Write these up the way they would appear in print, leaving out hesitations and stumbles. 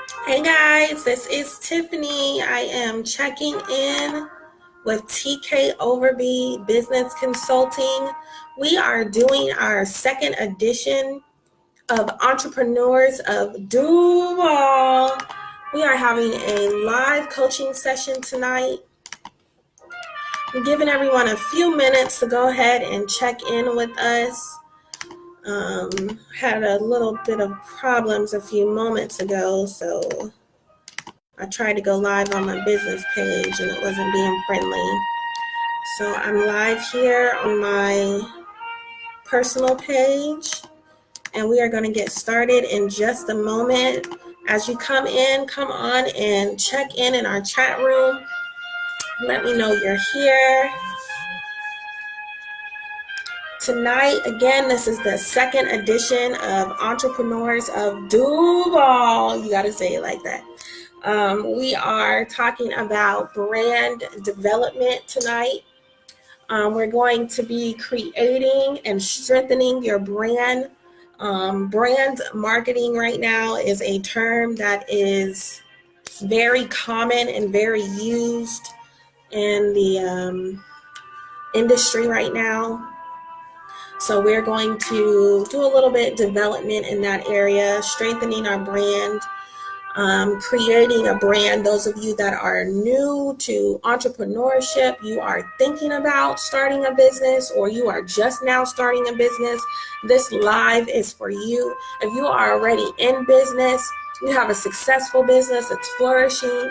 Hey guys, this is Tiffany. I am checking in with TK Overby Business Consulting. We are doing our second edition of Entrepreneurs of Duuuval. We are having a live coaching session tonight. I'm giving everyone a few minutes to go ahead and check in with us. Had a little bit of problems a few moments ago, so I tried to go live on my business page and it wasn't being friendly. So I'm live here on my personal page and we are going to get started in just a moment. As you come in, come on and check in our chat room. Let me know you're here. Tonight, again, this is the second edition of Entrepreneurs of Duuuval. You got to say it like that. We are talking about brand development tonight. We're going to be creating and strengthening your brand. Brand marketing right now is a term that is very common and very used in the industry right now. So we're going to do a little bit development in that area, strengthening our brand. Creating a brand. Those of you that are new to entrepreneurship, you are thinking about starting a business, or you are just now starting a business, this live is for you. If you are already in business, you have a successful business, it's flourishing,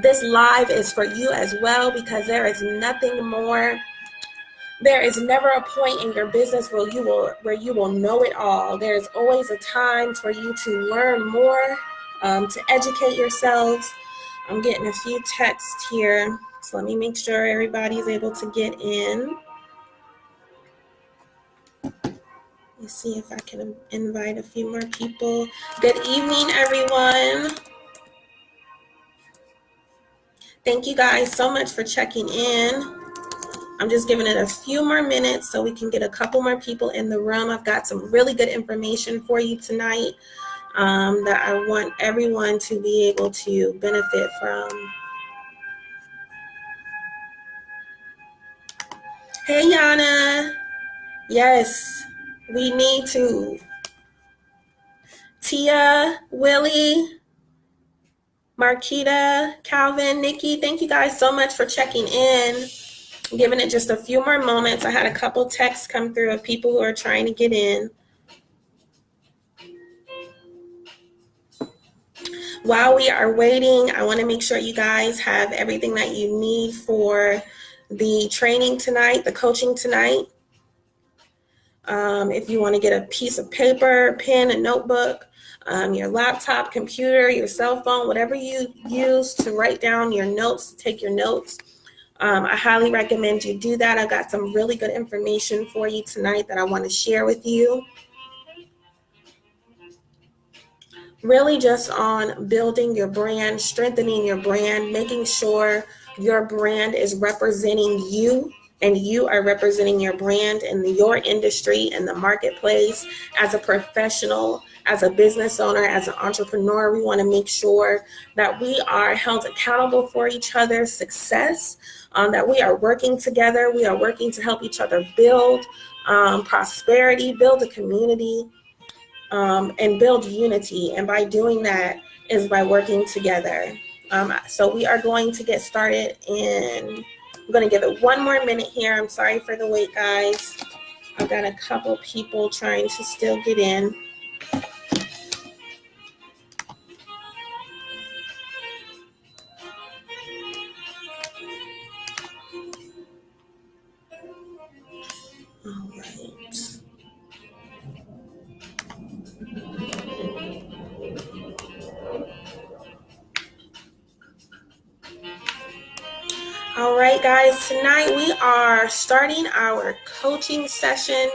this live is for you as well, because there is nothing more. There is never a point in your business where you will know it all. There is always a time for you to learn more, to educate yourselves. I'm getting a few texts here, so let me make sure everybody's able to get in. Let's see if I can invite a few more people. Good evening, everyone. Thank you guys so much for checking in. I'm just giving it a few more minutes so we can get a couple more people in the room. I've got some really good information for you tonight that I want everyone to be able to benefit from. Hey, Yana. Yes, we need to. Tia, Willie, Marquita, Calvin, Nikki, thank you guys so much for checking in. I'm giving it just a few more moments. I had a couple texts come through of people who are trying to get in. While we are waiting, I want to make sure you guys have everything that you need for the training tonight, the coaching tonight. If you want to get a piece of paper, pen, a notebook, your laptop, computer, your cell phone, whatever you use to write down your notes, take your notes, I highly recommend you do that. I've got some really good information for you tonight that I want to share with you. Really just on building your brand, strengthening your brand, making sure your brand is representing you and you are representing your brand in your industry, in the marketplace, as a professional, as a business owner, as an entrepreneur. We want to make sure that we are held accountable for each other's success, that we are working together. We are working to help each other build prosperity, build a community, and build unity. And by doing that is by working together. So we are going to get started I'm going to give it one more minute here. I'm sorry for the wait, guys. I've got a couple people trying to still get in. All right. All right, guys, tonight we are starting our coaching session.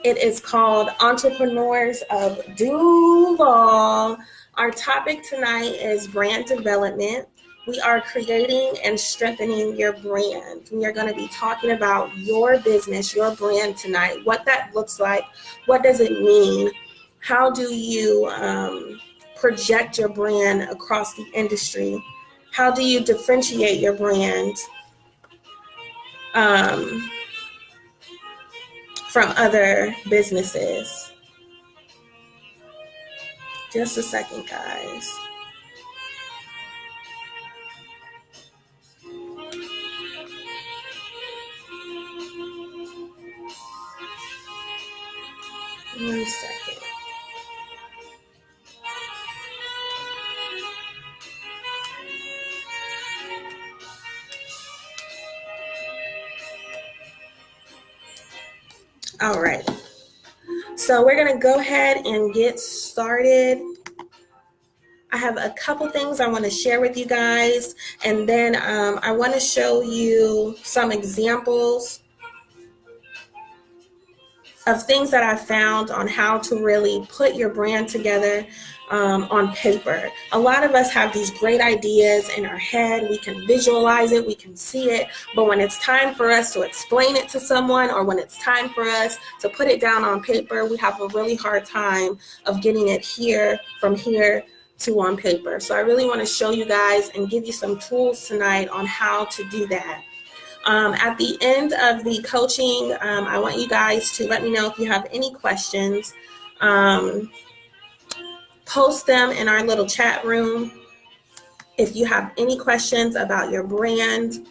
It is called Entrepreneurs of Duuuval. Our topic tonight is brand development. We are creating and strengthening your brand. We are going to be talking about your business, your brand tonight, what that looks like, what does it mean, how do you project your brand across the industry? How do you differentiate your brand from other businesses? Just a second, guys. One second. All right. So we're going to go ahead and get started. I have a couple things I want to share with you guys, and then I want to show you some examples of things that I found on how to really put your brand together on paper. A lot of us have these great ideas in our head. We can visualize it, we can see it, but when it's time for us to explain it to someone, or when it's time for us to put it down on paper, we have a really hard time of getting it from here to on paper. So I really want to show you guys and give you some tools tonight on how to do that. At the end of the coaching, I want you guys to let me know if you have any questions. Post them in our little chat room. If you have any questions about your brand,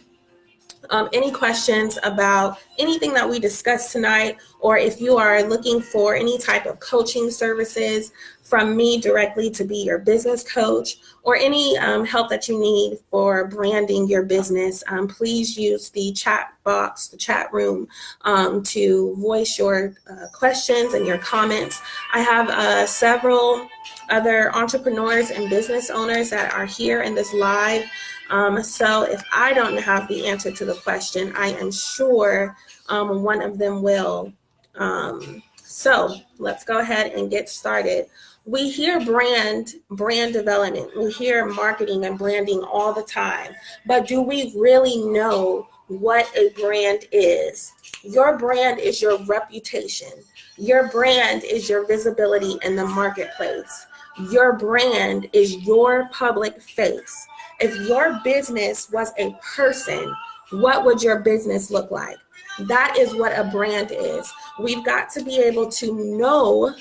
any questions about anything that we discussed tonight, or if you are looking for any type of coaching services from me directly to be your business coach, or any help that you need for branding your business, please use the chat box, the chat room, to voice your questions and your comments. I have several other entrepreneurs and business owners that are here in this live. So if I don't have the answer to the question, I am sure one of them will. So let's go ahead and get started. We hear brand development. We hear marketing and branding all the time, but do we really know what a brand is? Your brand is your reputation. Your brand is your visibility in the marketplace. Your brand is your public face. If your business was a person, what would your business look like? That is what a brand is. We've got to be able to know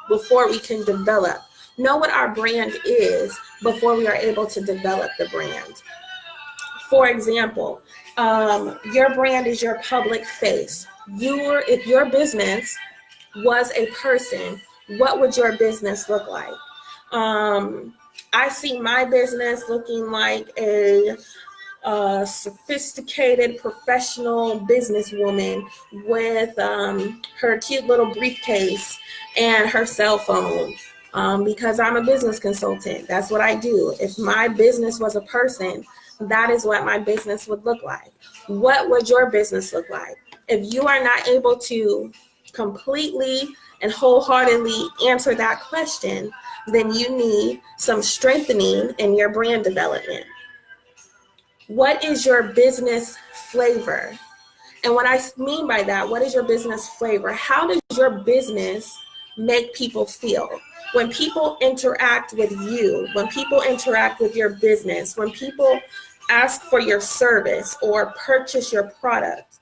before we can develop. Know what our brand is before we are able to develop the brand. For example, your brand is your public face. If your business was a person, what would your business look like? I see my business looking like a sophisticated professional businesswoman with her cute little briefcase and her cell phone, because I'm a business consultant. That's what I do. If my business was a person, that is what my business would look like. What would your business look like? If you are not able to completely and wholeheartedly answer that question, then you need some strengthening in your brand development. What is your business flavor? And what I mean by that, what is your business flavor? How does your business make people feel? When people interact with you, when people interact with your business, when people ask for your service or purchase your product,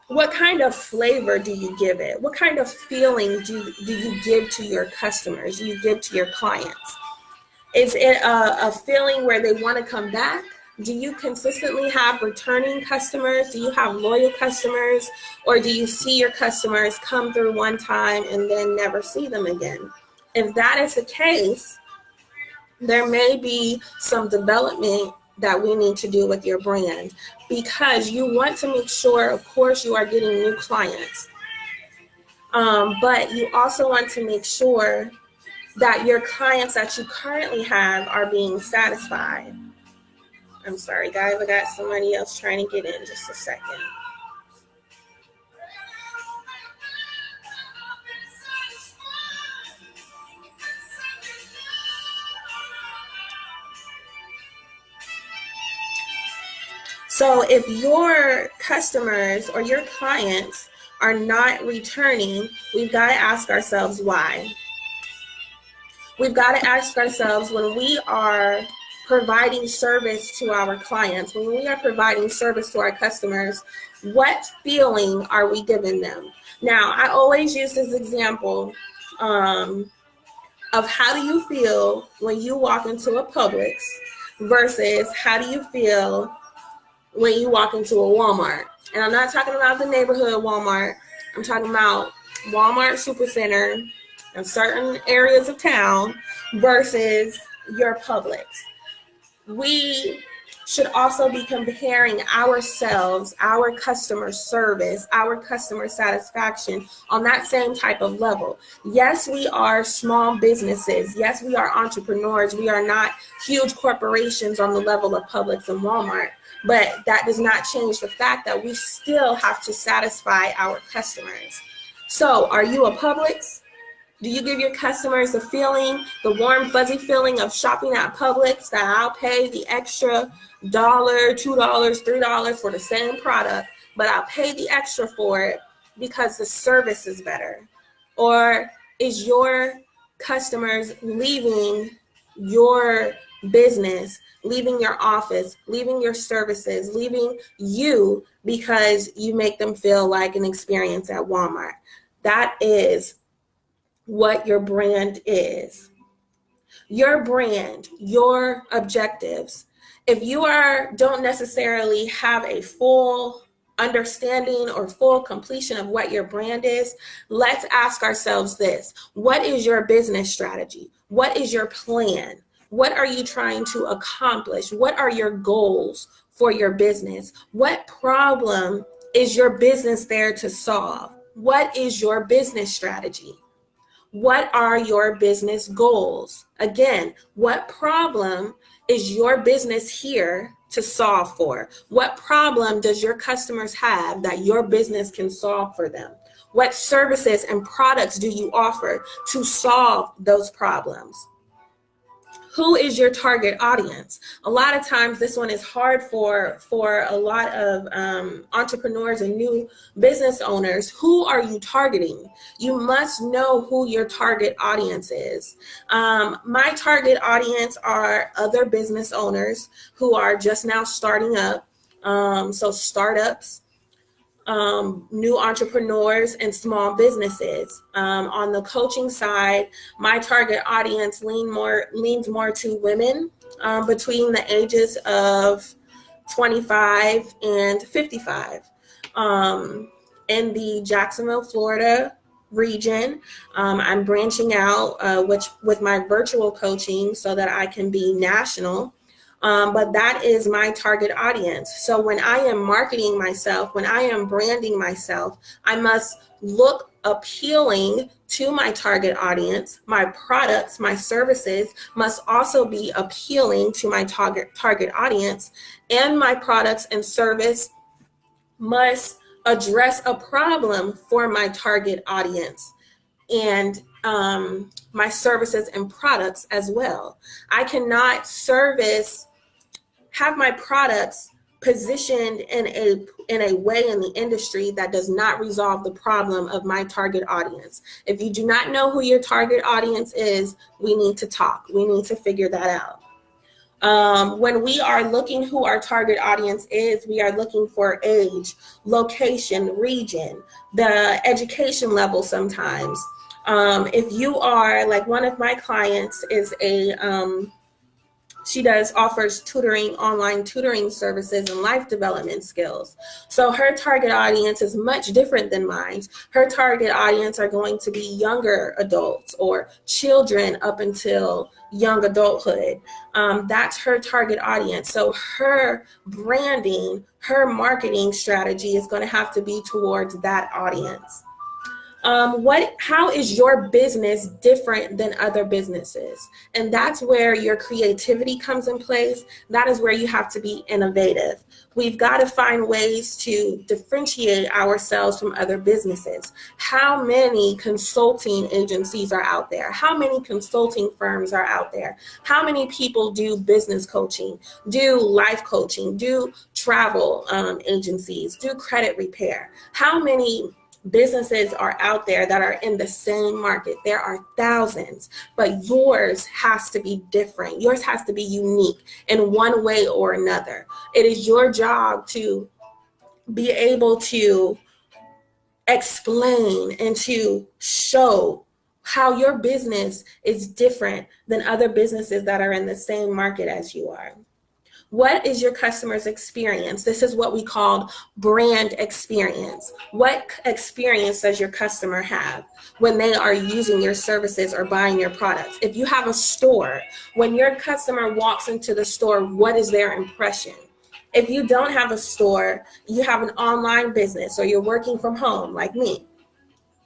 what kind of flavor do you give it? What kind of feeling do you give to your customers? Do you give to your clients? Is it a feeling where they want to come back? Do you consistently have returning customers? Do you have loyal customers? Or do you see your customers come through one time and then never see them again? If that is the case, there may be some development that we need to do with your brand, because you want to make sure, of course, you are getting new clients. But you also want to make sure that your clients that you currently have are being satisfied. I'm sorry, guys, I got somebody else trying to get in. Just a second. So if your customers or your clients are not returning, we've got to ask ourselves why. We've got to ask ourselves, when we are providing service to our clients, when we are providing service to our customers, what feeling are we giving them? Now, I always use this example of how do you feel when you walk into a Publix versus how do you feel when you walk into a Walmart. And I'm not talking about the neighborhood Walmart. I'm talking about Walmart Supercenter in certain areas of town versus your Publix. We should also be comparing ourselves, our customer service, our customer satisfaction on that same type of level. Yes, we are small businesses. Yes, we are entrepreneurs. We are not huge corporations on the level of Publix and Walmart. But that does not change the fact that we still have to satisfy our customers. So, are you a Publix? Do you give your customers the feeling, the warm, fuzzy feeling of shopping at Publix, that I'll pay the extra $1, $2, $3 for the same product, but I'll pay the extra for it because the service is better? Or is your customers leaving your business, leaving your office, leaving your services, leaving you because you make them feel like an experience at Walmart? That is what your brand is. Your brand, your objectives. If you don't necessarily have a full understanding or full completion of what your brand is, let's ask ourselves this. What is your business strategy? What is your plan? What are you trying to accomplish? What are your goals for your business? What problem is your business there to solve? What is your business strategy? What are your business goals? Again, what problem is your business here to solve for? What problem does your customers have that your business can solve for them? What services and products do you offer to solve those problems? Who is your target audience? A lot of times this one is hard for a lot of entrepreneurs and new business owners. Who are you targeting? You must know who your target audience is. My target audience are other business owners who are just now starting up. So startups, new entrepreneurs, and small businesses. On the coaching side, my target audience leans more to women between the ages of 25 and 55. In the Jacksonville, Florida region, I'm branching out with my virtual coaching so that I can be national. But that is my target audience. So when I am marketing myself, when I am branding myself, I must look appealing to my target audience. My products, my services must also be appealing to my target audience. And my products and service must address a problem for my target audience. And my services and products as well. I cannot have my products positioned in a way in the industry that does not resolve the problem of my target audience. If you do not know who your target audience is, we need to talk. We need to figure that out. When we are looking who our target audience is, we are looking for age, location, region, the education level sometimes. If you are, like, one of my clients is she offers tutoring, online tutoring services and life development skills. So her target audience is much different than mine. Her target audience are going to be younger adults or children up until young adulthood. That's her target audience. So her branding, her marketing strategy is going to have to be towards that audience. How is your business different than other businesses? And that's where your creativity comes in place. That is where you have to be innovative. We've got to find ways to differentiate ourselves from other businesses. How many consulting agencies are out there? How many consulting firms are out there? How many people do business coaching, do life coaching, do travel agencies, do credit repair? How many businesses are out there that are in the same market. There are thousands, but yours has to be different. Yours has to be unique in one way or another. It is your job to be able to explain and to show how your business is different than other businesses that are in the same market as you are. What is your customer's experience? This is what we call brand experience. What experience does your customer have when they are using your services or buying your products? If you have a store, when your customer walks into the store, what is their impression? If you don't have a store, you have an online business or you're working from home like me.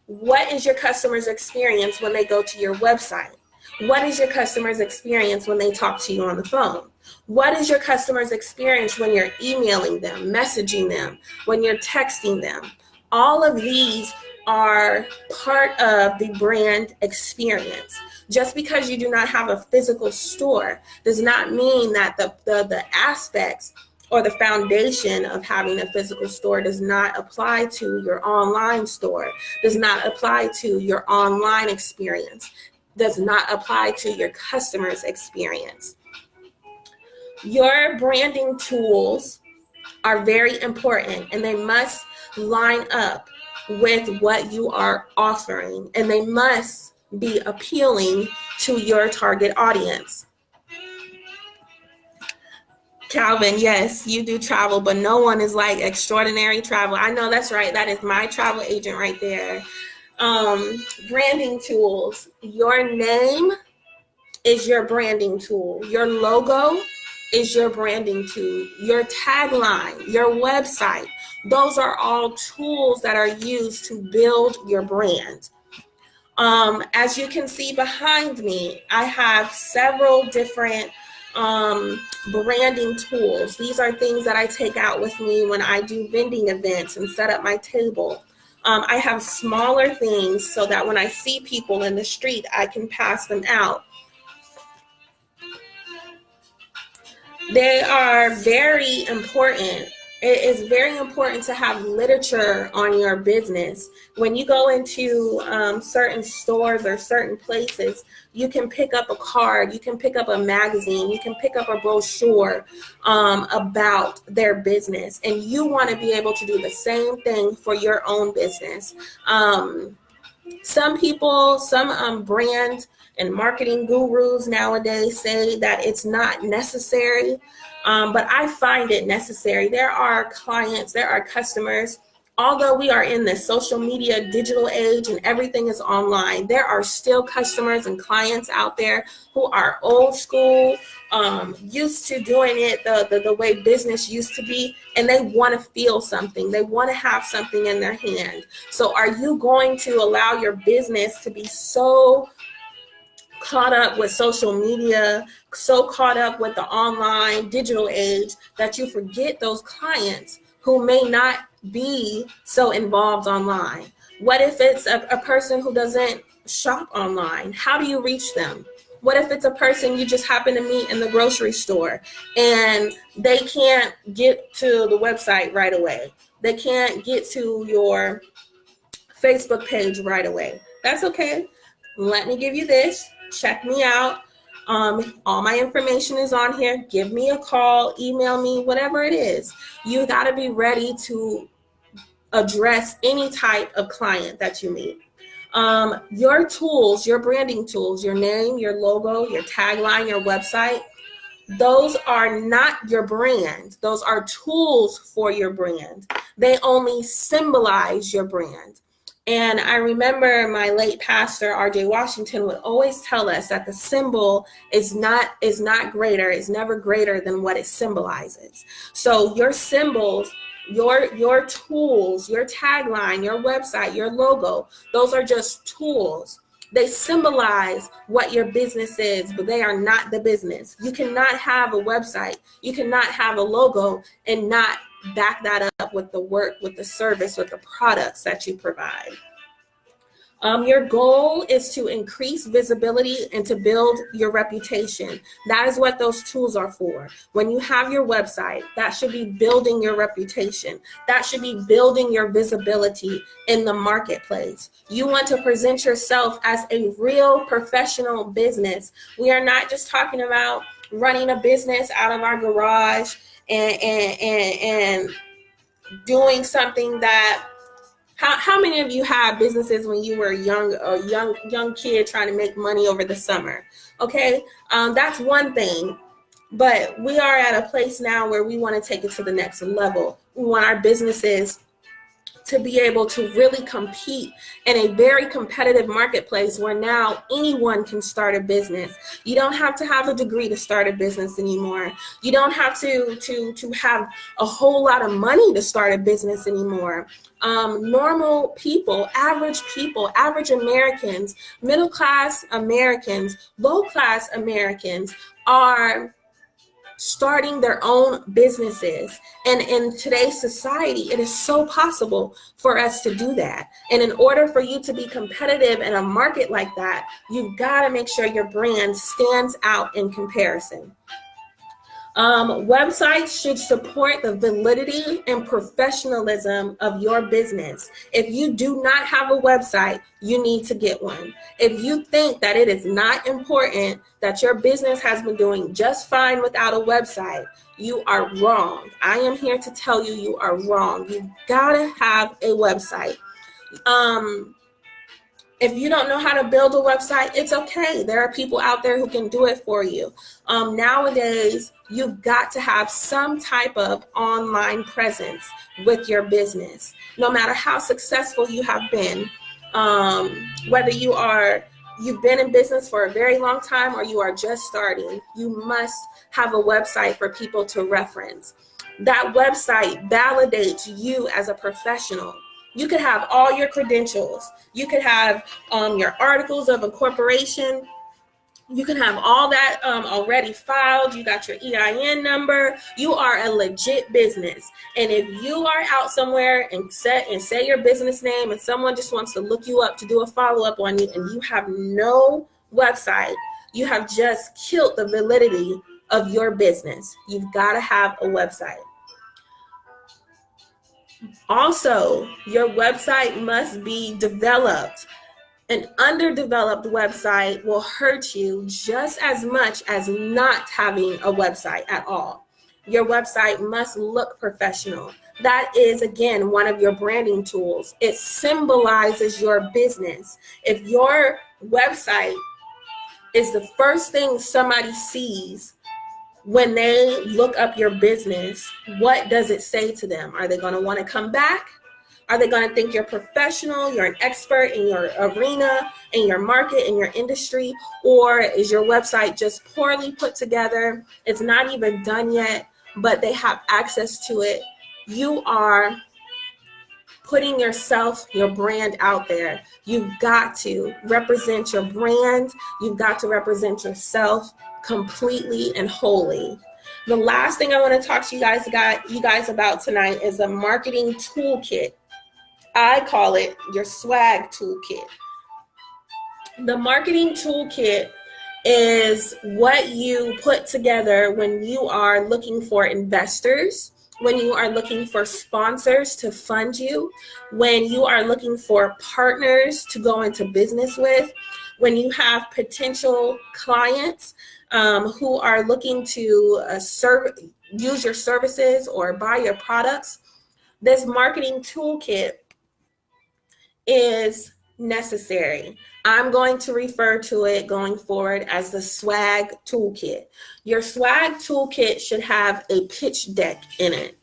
What is your customer's experience when they go to your website? What is your customer's experience when they talk to you on the phone? What is your customer's experience when you're emailing them, messaging them, when you're texting them? All of these are part of the brand experience. Just because you do not have a physical store does not mean that the aspects or the foundation of having a physical store does not apply to your online store, does not apply to your online experience, does not apply to your customer's experience. Your branding tools are very important, and they must line up with what you are offering, and they must be appealing to your target audience. Calvin, yes, you do travel, but no one is like extraordinary travel. I know, that's right. That is my travel agent right there. Branding tools. Your name is your branding tool. Your logo is your branding tool. Your tagline, your website, those are all tools that are used to build your brand. As you can see behind me, I have several different branding tools. These are things that I take out with me when I do vending events and set up my table. I have smaller things so that when I see people in the street, I can pass them out. They are very important. It is very important to have literature on your business. When you go into certain stores or certain places, you can pick up a card, you can pick up a magazine, you can pick up a brochure about their business. And you want to be able to do the same thing for your own business. Some people, some brand and marketing gurus nowadays say that it's not necessary, but I find it necessary. There are clients, there are customers, although we are in this social media digital age and everything is online, there are still customers and clients out there who are old school, used to doing it the way business used to be, and they want to feel something. They want to have something in their hand. So are you going to allow your business to be so caught up with social media, so caught up with the online digital age that you forget those clients who may not be so involved online? What if it's a person who doesn't shop online? How do you reach them? What if it's a person you just happen to meet in the grocery store and they can't get to the website right away? They can't get to your Facebook page right away. That's okay. Let me give you this. Check me out. All my information is on here. Give me a call, email me, whatever it is. You got to be ready to address any type of client that you meet. Your tools, your branding tools, your name, your logo, your tagline, your website, those are not your brand. Those are tools for your brand. They only symbolize your brand. And I remember my late pastor, R.J. Washington, would always tell us that the symbol is not greater, is never greater than what it symbolizes. So your symbols, your tools, your tagline, your website, your logo, those are just tools. They symbolize what your business is, but they are not the business. You cannot have a website, you cannot have a logo and not back that up with the work, with the service, with the products that you provide. Your goal is to increase visibility and to build your reputation. That is what those tools are for. When you have your website, that should be building your reputation. That should be building your visibility in the marketplace. You want to present yourself as a real professional business. We are not just talking about running a business out of our garage and doing something that how many of you had businesses when you were young kid trying to make money over the summer? Okay, that's one thing. But we are at a place now where we want to take it to the next level. We want our businesses to be able to really compete in a very competitive marketplace where now anyone can start a business. You don't have to have a degree to start a business anymore. You don't have to have a whole lot of money to start a business anymore. Normal people, average Americans, middle class Americans, low class Americans are starting their own businesses. And in today's society, it is so possible for us to do that. And in order for you to be competitive in a market like that, you've got to make sure your brand stands out in comparison. Websites should support the validity and professionalism of your business. If you do not have a website, you need to get one. If you think that it is not important, that your business has been doing just fine without a website, you are wrong. I am here to tell you, you are wrong. You've got to have a website. If you don't know how to build a website, it's okay. There are people out there who can do it for you. Nowadays, you've got to have some type of online presence with your business. No matter how successful you have been, whether you've been in business for a very long time or you are just starting, you must have a website for people to reference. That website validates you as a professional. You could have all your credentials. You could have your articles of incorporation. You can have all that already filed. You got your EIN number. You are a legit business. And if you are out somewhere and say your business name and someone just wants to look you up to do a follow-up on you and you have no website, you have just killed the validity of your business. You've got to have a website. Also, your website must be developed. An underdeveloped website will hurt you just as much as not having a website at all. Your website must look professional. That is, again, one of your branding tools. It symbolizes your business. If your website is the first thing somebody sees when they look up your business, what does it say to them? Are they going to want to come back? Are they going to think you're professional, you're an expert in your arena, in your market, in your industry? Or is your website just poorly put together? It's not even done yet, but they have access to it. You are putting yourself, your brand out there. You've got to represent your brand. You've got to represent yourself completely and wholly. The last thing I want to talk to you guys about tonight is a marketing toolkit. I call it your swag toolkit. The marketing toolkit is what you put together when you are looking for investors, when you are looking for sponsors to fund you, when you are looking for partners to go into business with, when you have potential clients who are looking to use your services or buy your products. This marketing toolkit is necessary. I'm going to refer to it going forward as the swag toolkit. Your swag toolkit should have a pitch deck in it.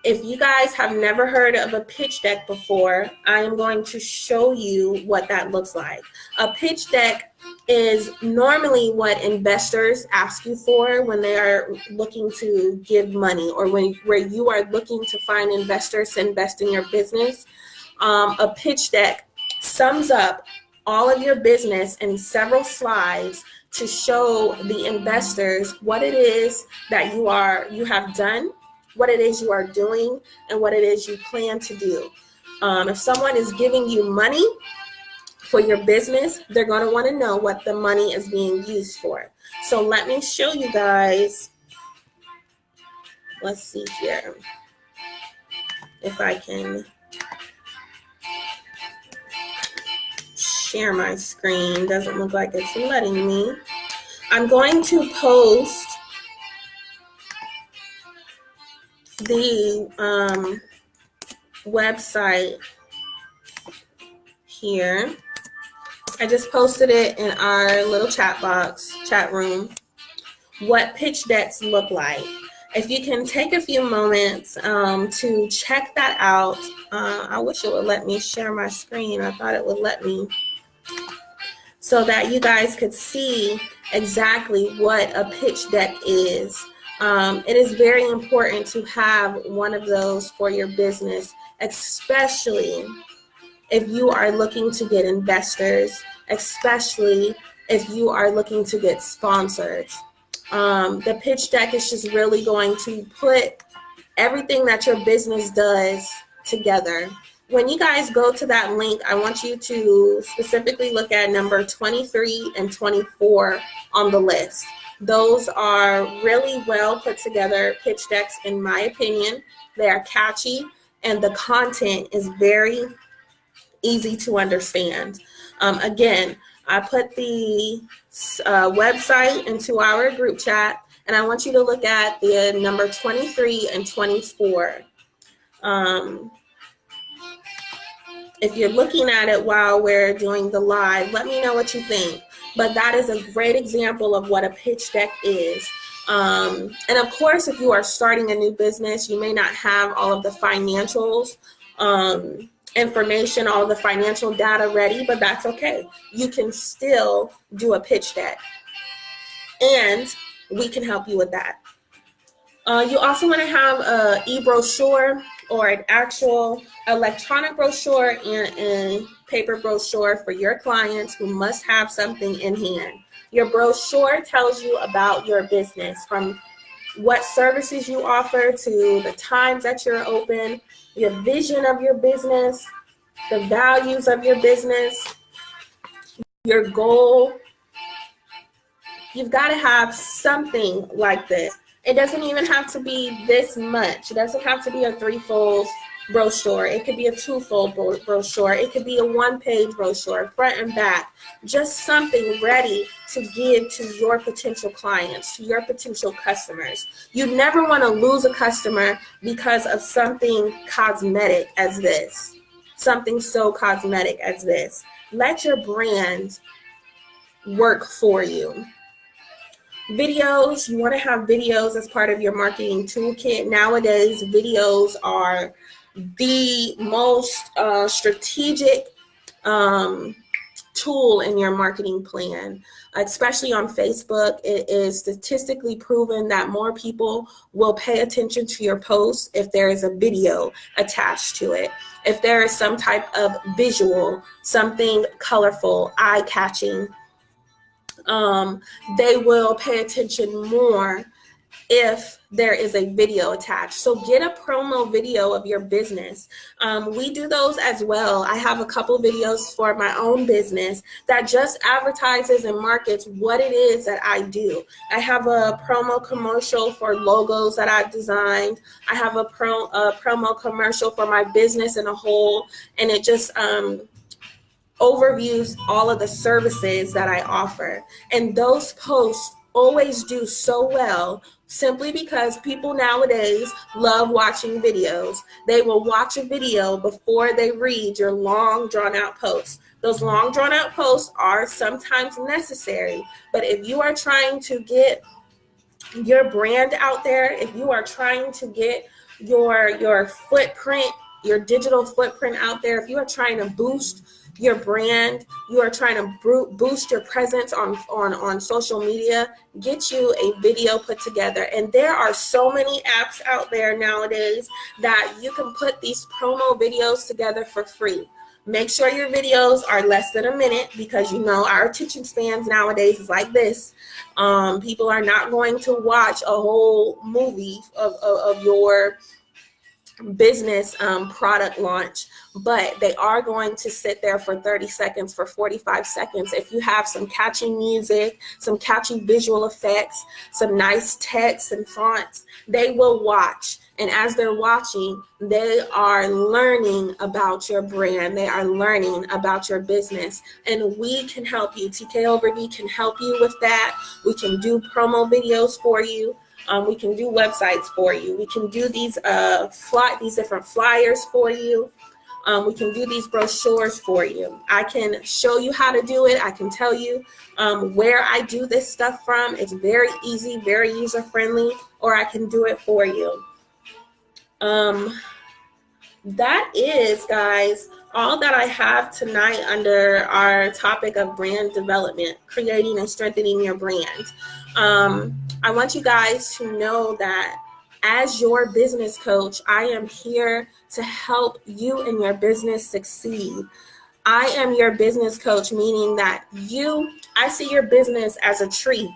If you guys have never heard of a pitch deck before, I am going to show you what that looks like. A pitch deck is normally what investors ask you for when they are looking to give money, or where you are looking to find investors to invest in your business. A pitch deck sums up all of your business in several slides to show the investors what it is that you have done, what it is you are doing, and what it is you plan to do. If someone is giving you money, for your business, they're going to want to know what the money is being used for. So let me show you guys. Let's see here if I can share my screen. Doesn't look like it's letting me. I'm going to post the website here. I just posted it in our little chat room, what pitch decks look like. If you can take a few moments to check that out. I wish it would let me share my screen. I thought it would let me, so that you guys could see exactly what a pitch deck is. It is very important to have one of those for your business, especially if you are looking to get investors, especially if you are looking to get sponsors. The pitch deck is just really going to put everything that your business does together. When you guys go to that link, I want you to specifically look at number 23 and 24 on the list. Those are really well put together pitch decks, in my opinion. They are catchy, and the content is very easy to understand. Again, I put the website into our group chat, and I want you to look at the number 23 and 24. If you're looking at it while we're doing the live, let me know what you think. But that is a great example of what a pitch deck is. And of course, if you are starting a new business, you may not have all of the financials information, all of the financial data ready, but that's okay. You can still do a pitch deck, and we can help you with that. You also want to have an e-brochure or an actual electronic brochure and a paper brochure for your clients who must have something in hand. Your brochure tells you about your business, from what services you offer to the times that you're open, your vision of your business, the values of your business, your goal. You've got to have something like this. It doesn't even have to be this much. It doesn't have to be a 3-fold brochure. It could be a 2-fold brochure. It could be a 1-page brochure, front and back. Just something ready to give to your potential clients, to your potential customers. You never want to lose a customer because of something cosmetic as this. Something so cosmetic as this. Let your brand work for you. Videos, you want to have videos as part of your marketing toolkit. Nowadays, videos are the most strategic tool in your marketing plan, especially on Facebook. It is statistically proven that more people will pay attention to your posts if there is a video attached to it. If there is some type of visual, something colorful, eye-catching, they will pay attention more if there is a video attached. So get a promo video of your business. We do those as well. I have a couple videos for my own business that just advertises and markets what it is that I do. I have a promo commercial for logos that I've designed. I have a promo commercial for my business in a whole, and it just overviews all of the services that I offer. And those posts always do so well simply because people nowadays love watching videos. They will watch a video before they read your long drawn out posts. Those long drawn out posts are sometimes necessary, but if you are trying to get your brand out there, if you are trying to get your footprint, your digital footprint out there, if you are trying to boost your brand, you are trying to boost your presence on social media, get you a video put together. And there are so many apps out there nowadays that you can put these promo videos together for free. Make sure your videos are less than a minute, because you know our attention spans nowadays is like this. People are not going to watch a whole movie of your business product launch, but they are going to sit there for 30 seconds, for 45 seconds. If you have some catchy music, some catchy visual effects, some nice text and fonts, they will watch. And as they're watching, they are learning about your brand. They are learning about your business. And we can help you. TK Overview can help you with that. We can do promo videos for you. We can do websites for you. We can do these different flyers for you. We can do these brochures for you. I can show you how to do it. I can tell you where I do this stuff from. It's very easy, very user-friendly, or I can do it for you. That is, guys, all that I have tonight under our topic of brand development, creating and strengthening your brand. I want you guys to know that as your business coach, I am here to help you and your business succeed. I am your business coach, meaning that I see your business as a tree.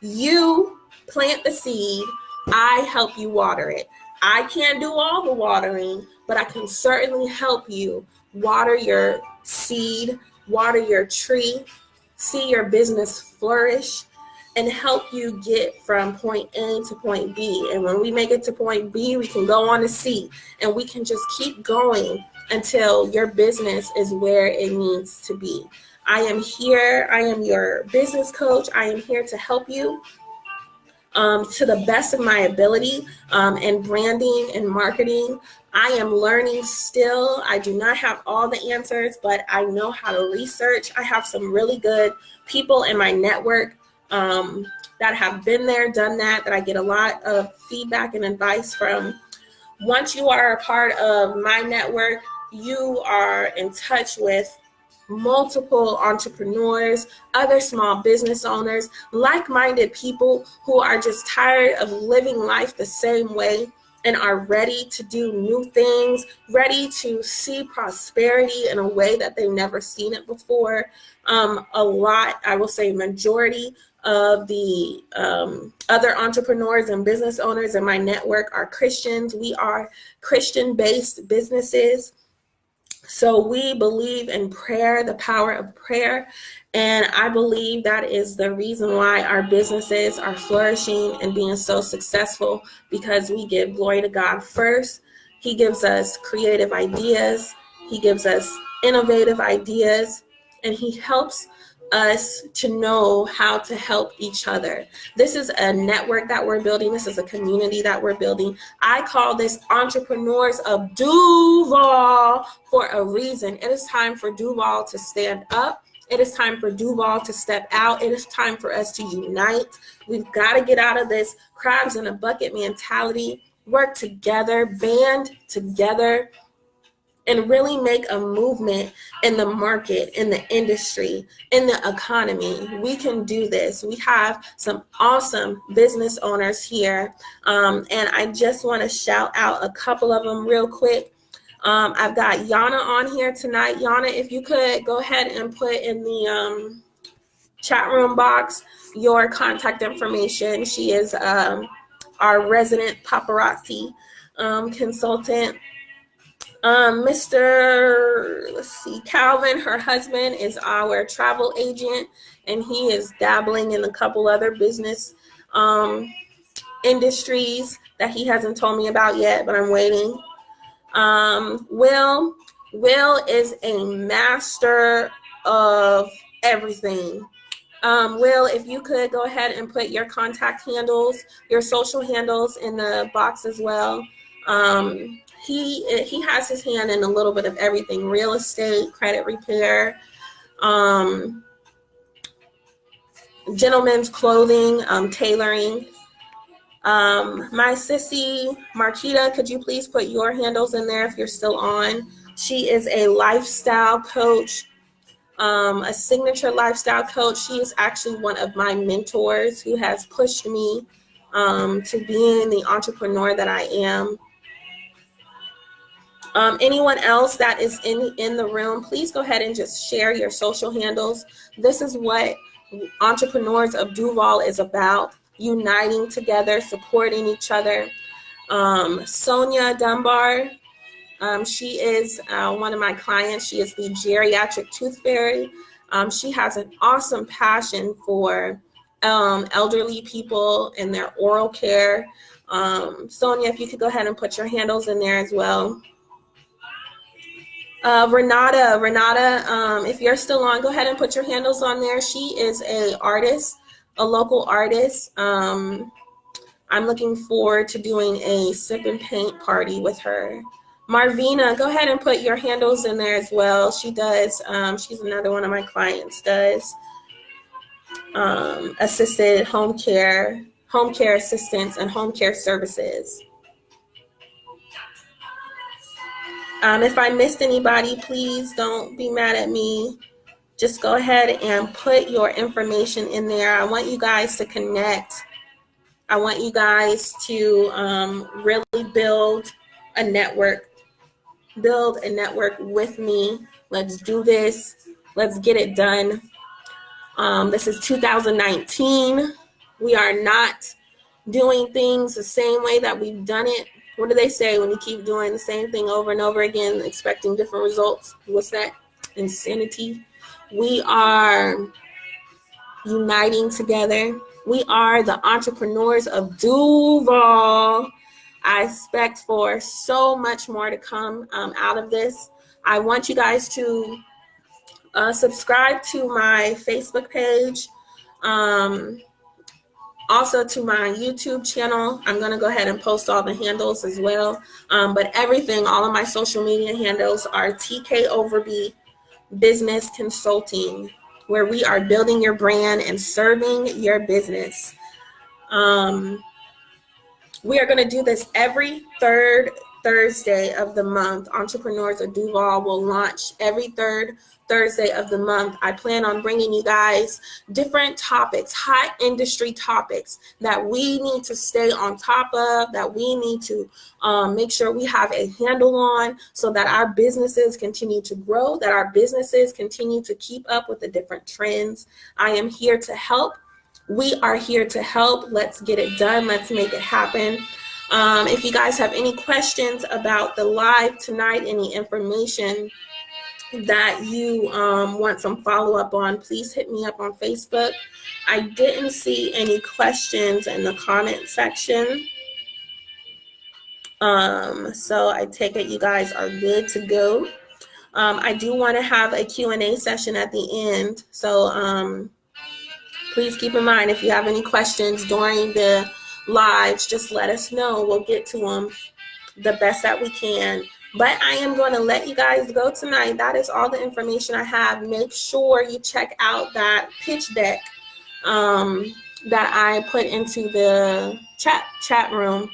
You plant the seed, I help you water it. I can't do all the watering, but I can certainly help you water your seed, water your tree, see your business flourish, and help you get from point A to point B. And when we make it to point B, we can go on to C, and we can just keep going until your business is where it needs to be. I am here. I am your business coach. I am here to help you to the best of my ability in branding and marketing. I am learning still. I do not have all the answers, but I know how to research. I have some really good people in my network that have been there, done that I get a lot of feedback and advice from. Once you are a part of my network, you are in touch with multiple entrepreneurs, other small business owners, like-minded people who are just tired of living life the same way and are ready to do new things, ready to see prosperity in a way that they've never seen it before. I will say majority of the other entrepreneurs and business owners in my network are Christians. We are Christian-based businesses. So we believe in prayer, the power of prayer, and I believe that is the reason why our businesses are flourishing and being so successful, because we give glory to God first. He gives us creative ideas, He gives us innovative ideas, and He helps us to know how to help each other. This is a network that we're building. This is a community that we're building. I call this Entrepreneurs of Duuuval for a reason. It is time for Duuuval to stand up. It is time for Duuuval to step out. It is time for us to unite. We've got to get out of this crabs in a bucket mentality, work together, band together, and really make a movement in the market, in the industry, in the economy. We can do this. We have some awesome business owners here. And I just want to shout out a couple of them real quick. I've got Yana on here tonight. Yana, if you could go ahead and put in the chat room box your contact information. She is our resident paparazzi consultant. Calvin, her husband, is our travel agent, and he is dabbling in a couple other business industries that he hasn't told me about yet, but I'm waiting. Will is a master of everything. Will, if you could go ahead and put your contact handles, your social handles in the box as well. He has his hand in a little bit of everything: real estate, credit repair, gentlemen's clothing, tailoring. My sissy Marquita, could you please put your handles in there if you're still on? She is a lifestyle coach, a signature lifestyle coach. She is actually one of my mentors who has pushed me to being the entrepreneur that I am. Anyone else that is in the room, please go ahead and just share your social handles. This is what Entrepreneurs of Duuuval is about: uniting together, supporting each other. Sonia Dunbar. She is one of my clients. She is the geriatric tooth fairy. She has an awesome passion for elderly people and their oral care. Sonia, if you could go ahead and put your handles in there as well. Renata, if you're still on, go ahead and put your handles on there. She is a artist, a local artist. I'm looking forward to doing a sip and paint party with her. Marvina, go ahead and put your handles in there as well. She does, she's another one of my clients, does assisted home care assistance, and home care services. If I missed anybody, please don't be mad at me. Just go ahead and put your information in there. I want you guys to connect. I want you guys to really build a network with me. Let's do this. Let's get it done. This is 2019. We are not doing things the same way that we've done it. What do they say when you keep doing the same thing over and over again, expecting different results? What's that? Insanity. We are uniting together. We are the entrepreneurs of Duuuval. I expect for so much more to come out of this. I want you guys to subscribe to my Facebook page. Also to my YouTube channel. I'm going to go ahead and post all the handles as well. But everything, all of my social media handles are TK Overby Business Consulting, where we are building your brand and serving your business. We are going to do this every third Thursday of the month. Entrepreneurs of Duuuval will launch every third Thursday of the month. I plan on bringing you guys different topics, hot industry topics that we need to stay on top of, that we need to make sure we have a handle on, so that our businesses continue to grow, that our businesses continue to keep up with the different trends. I am here to help. We are here to help. Let's get it done. Let's make it happen. If you guys have any questions about the live tonight, any information that you want some follow-up on, please hit me up on Facebook. I didn't see any questions in the comment section. So I take it you guys are good to go. I do want to have a Q&A session at the end. So please keep in mind, if you have any questions during the lives, just let us know. We'll get to them the best that we can. But I am going to let you guys go tonight. That is all the information I have. Make sure you check out that pitch deck that I put into the chat room.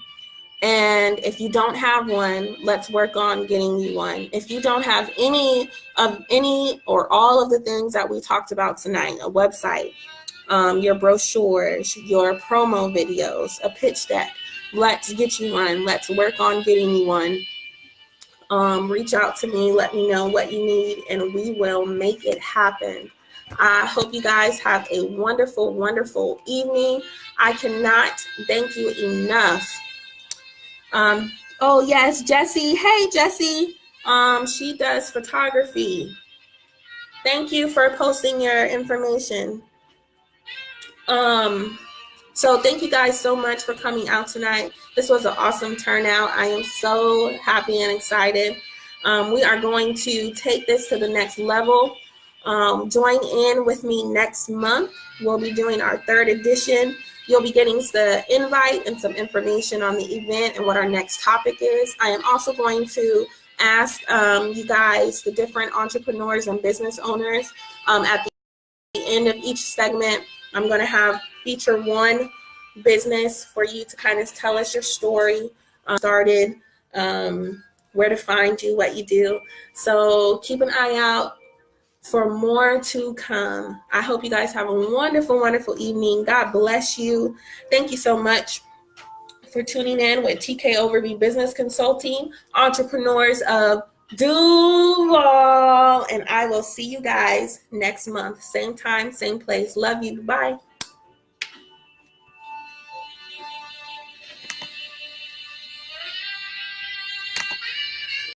And if you don't have one, let's work on getting you one. If you don't have any or all of the things that we talked about tonight, a website, your brochures, your promo videos, a pitch deck, let's get you one. Let's work on getting you one. Reach out to me, let me know what you need, and we will make it happen. I hope you guys have a wonderful, wonderful evening. I cannot thank you enough. Oh yes, Jessie. Hey Jessie. She does photography. Thank you for posting your information. So thank you guys so much for coming out tonight. This was an awesome turnout. I am so happy and excited. We are going to take this to the next level. Join in with me next month. We'll be doing our third edition. You'll be getting the invite and some information on the event and what our next topic is. I am also going to ask you guys, the different entrepreneurs and business owners, at the end of each segment, I'm going to feature one business for you to kind of tell us your story, started, where to find you, what you do. So keep an eye out for more to come. I hope you guys have a wonderful, wonderful evening. God bless you. Thank you so much for tuning in with TK Overby Business Consulting, Entrepreneurs of Duuuval. And I will see you guys next month. Same time, same place. Love you. Bye.